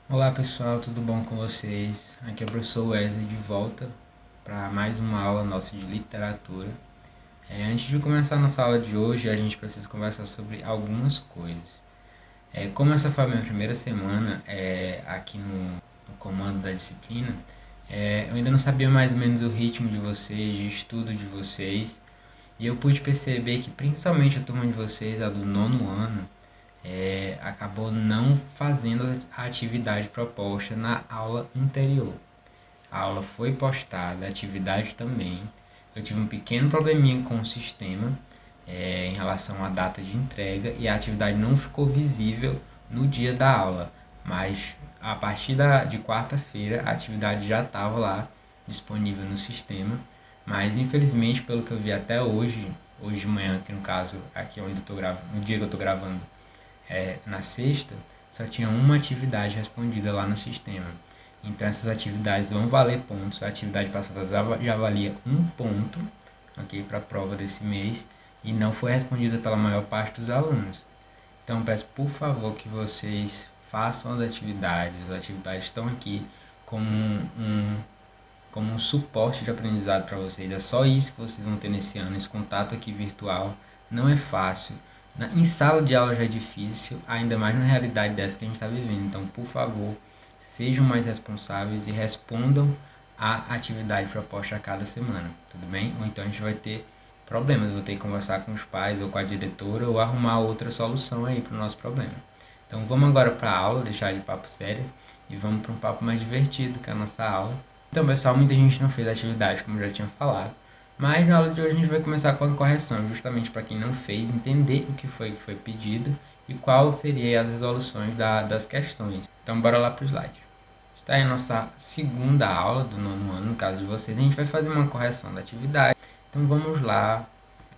Olá pessoal, tudo bom com vocês? Aqui é o professor Wesley de volta para mais uma aula nossa de literatura. Antes de começar a nossa aula de hoje, a gente precisa conversar sobre algumas coisas. Como essa foi a minha primeira semana aqui no comando da disciplina, eu ainda não sabia mais ou menos o ritmo de vocês, de estudo de vocês, e eu pude perceber que principalmente a turma de vocês, a do nono ano, acabou não fazendo a atividade proposta na aula anterior. A aula foi postada, a atividade também. Eu tive um pequeno probleminha com o sistema em relação à data de entrega e a atividade não ficou visível no dia da aula, mas a partir de quarta-feira a atividade já estava lá disponível no sistema, mas infelizmente pelo que eu vi até hoje de manhã, que no caso aqui onde eu tô gravando, no dia que eu estou gravando, na sexta, só tinha uma atividade respondida lá no sistema. Então essas atividades vão valer pontos. A atividade passada já valia um ponto, ok, para a prova desse mês e não foi respondida pela maior parte dos alunos. Então peço por favor que vocês façam as atividades. As atividades estão aqui como como um suporte de aprendizado para vocês. É só isso que vocês vão ter nesse ano. Esse contato aqui virtual não é fácil. Em sala de aula já é difícil, ainda mais na realidade dessa que a gente está vivendo. Então, por favor, sejam mais responsáveis e respondam a atividade proposta a cada semana, tudo bem? Ou então a gente vai ter problemas, vou ter que conversar com os pais ou com a diretora ou arrumar outra solução aí para o nosso problema. Então vamos agora para a aula, deixar de papo sério e vamos para um papo mais divertido que é a nossa aula. Então pessoal, muita gente não fez a atividade como eu já tinha falado, mas na aula de hoje a gente vai começar com a correção, justamente para quem não fez entender o que foi pedido e qual seriam as resoluções das questões. Então bora lá para o slide. Está aí a nossa segunda aula do nono ano, no caso de vocês, a gente vai fazer uma correção da atividade. Então vamos lá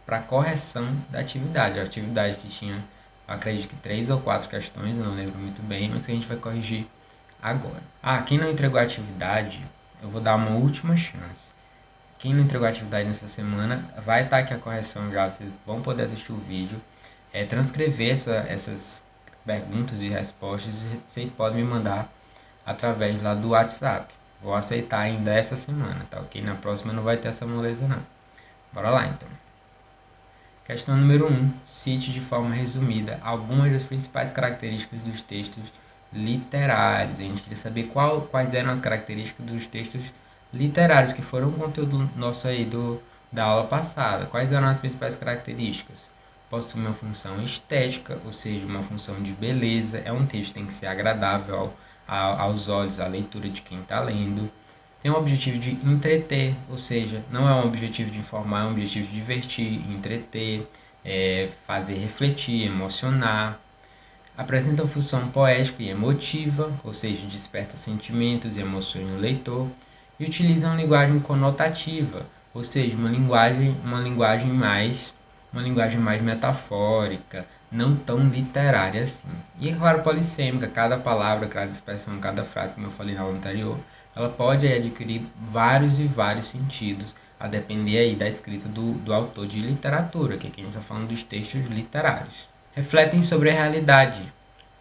para a correção da atividade. A atividade que tinha, acredito que 3 ou 4 questões, eu não lembro muito bem, mas que a gente vai corrigir agora. Quem não entregou a atividade, eu vou dar uma última chance. Quem não entregou a atividade nessa semana, vai estar aqui a correção já, vocês vão poder assistir o vídeo, transcrever essas perguntas e respostas, vocês podem me mandar através lá do WhatsApp. Vou aceitar ainda essa semana, tá ok? Na próxima não vai ter essa moleza não. Bora lá então. Questão número 1. Cite de forma resumida algumas das principais características dos textos literários. A gente queria saber quais eram as características dos textos literários, que foram o conteúdo nosso aí da aula passada. Quais eram as principais características? Possui uma função estética, ou seja, uma função de beleza. É um texto que tem que ser agradável aos olhos, à leitura de quem está lendo. Tem um objetivo de entreter, ou seja, não é um objetivo de informar, é um objetivo de divertir, entreter, fazer refletir, emocionar. Apresenta uma função poética e emotiva, ou seja, desperta sentimentos e emoções no leitor. E utiliza uma linguagem conotativa, ou seja, uma linguagem mais metafórica, não tão literária assim. E é claro, polissêmica, cada palavra, cada expressão, cada frase, como eu falei na aula anterior, ela pode adquirir vários e vários sentidos, a depender aí da escrita do autor de literatura, que aqui a gente está falando dos textos literários. Refletem sobre a realidade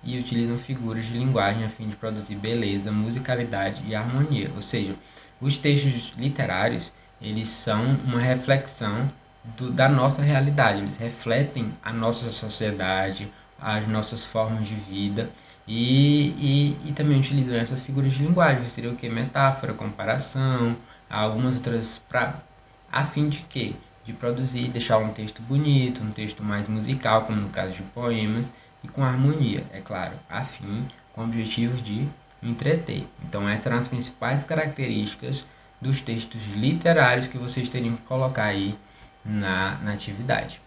e utilizam figuras de linguagem a fim de produzir beleza, musicalidade e harmonia. Ou seja, os textos literários, eles são uma reflexão da nossa realidade, eles refletem a nossa sociedade, as nossas formas de vida e também utilizam essas figuras de linguagem, que seria o que? Metáfora, comparação, algumas outras a fim de quê? De produzir, deixar um texto bonito, um texto mais musical, como no caso de poemas, e com harmonia, é claro, a fim, com o objetivo de entreter. Então essas eram as principais características dos textos literários que vocês teriam que colocar aí na atividade.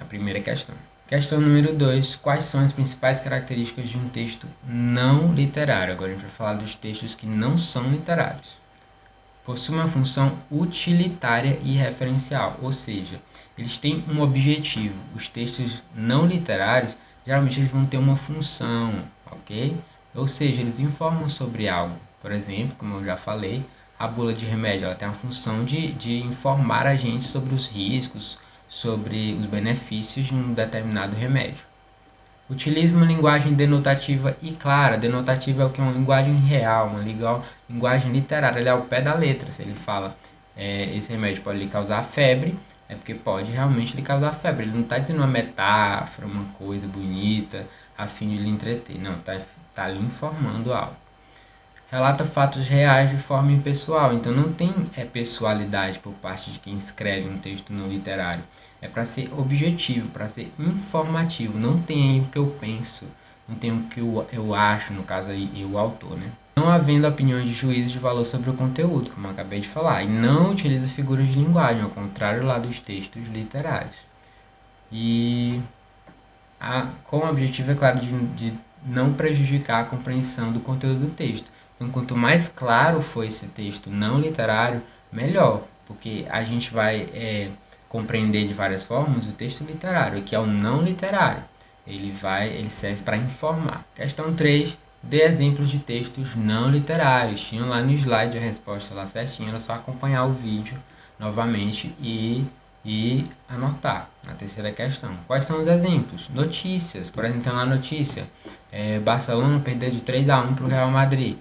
A primeira questão. Questão número 2. Quais são as principais características de um texto não literário? Agora a gente vai falar dos textos que não são literários. Possui uma função utilitária e referencial, ou seja, eles têm um objetivo. Os textos não literários, geralmente eles vão ter uma função, ok? Ou seja, eles informam sobre algo. Por exemplo, como eu já falei, a bula de remédio ela tem a função de informar a gente sobre os riscos, sobre os benefícios de um determinado remédio. Utilize uma linguagem denotativa e clara. Denotativa é o que? Uma linguagem real, uma linguagem literária. Ele é ao pé da letra. Se ele fala esse remédio pode lhe causar febre, é porque pode realmente lhe causar febre. Ele não está dizendo uma metáfora, uma coisa bonita, a fim de lhe entreter. Não, está lhe informando algo. Relata fatos reais de forma impessoal, então não tem pessoalidade por parte de quem escreve um texto não literário. É para ser objetivo, para ser informativo, não tem o que eu penso, não tem o que eu acho, no caso aí, o autor, né? Não havendo opiniões de juízo de valor sobre o conteúdo, como eu acabei de falar, e não utiliza figuras de linguagem, ao contrário lá dos textos literários. E com o objetivo, é claro, de não prejudicar a compreensão do conteúdo do texto. Então, quanto mais claro for esse texto não literário, melhor, porque a gente vai compreender de várias formas o texto literário, que é o não literário. Ele serve para informar. Questão 3, dê exemplos de textos não literários. Tinha lá no slide a resposta lá certinha, era só acompanhar o vídeo novamente e anotar. A terceira questão. Quais são os exemplos? Notícias. Por exemplo, na notícia, Barcelona perdeu de 3-1 para o Real Madrid.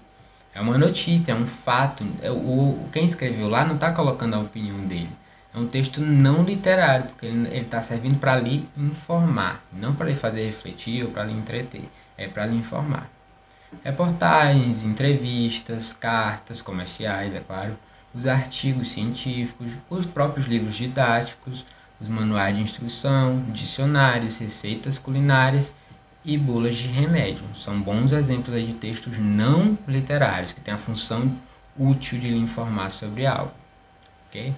É uma notícia, é um fato. Quem escreveu lá não está colocando a opinião dele. É um texto não literário, porque ele está servindo para lhe informar, não para lhe fazer refletir ou para lhe entreter. É para lhe informar. Reportagens, entrevistas, cartas comerciais, é claro, os artigos científicos, os próprios livros didáticos, os manuais de instrução, dicionários, receitas culinárias e bulas de remédio. São bons exemplos de textos não literários, que têm a função útil de lhe informar sobre algo. Ok?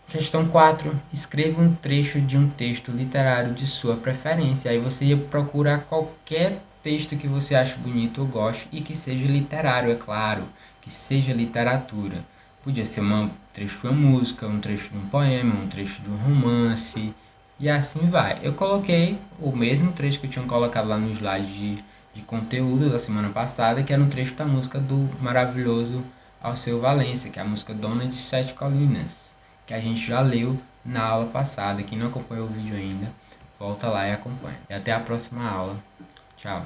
Questão 4. Escreva um trecho de um texto literário de sua preferência. Aí você procura qualquer texto que você ache bonito ou goste e que seja literário, é claro, que seja literatura. Podia ser um trecho de uma música, um trecho de um poema, um trecho de um romance e assim vai. Eu coloquei o mesmo trecho que eu tinha colocado lá no slide de conteúdo da semana passada, que era um trecho da música do maravilhoso Alceu Valença, que é a música Dona de Sete Colinas, que a gente já leu na aula passada. Quem não acompanhou o vídeo ainda, volta lá e acompanha. E até a próxima aula. Tchau.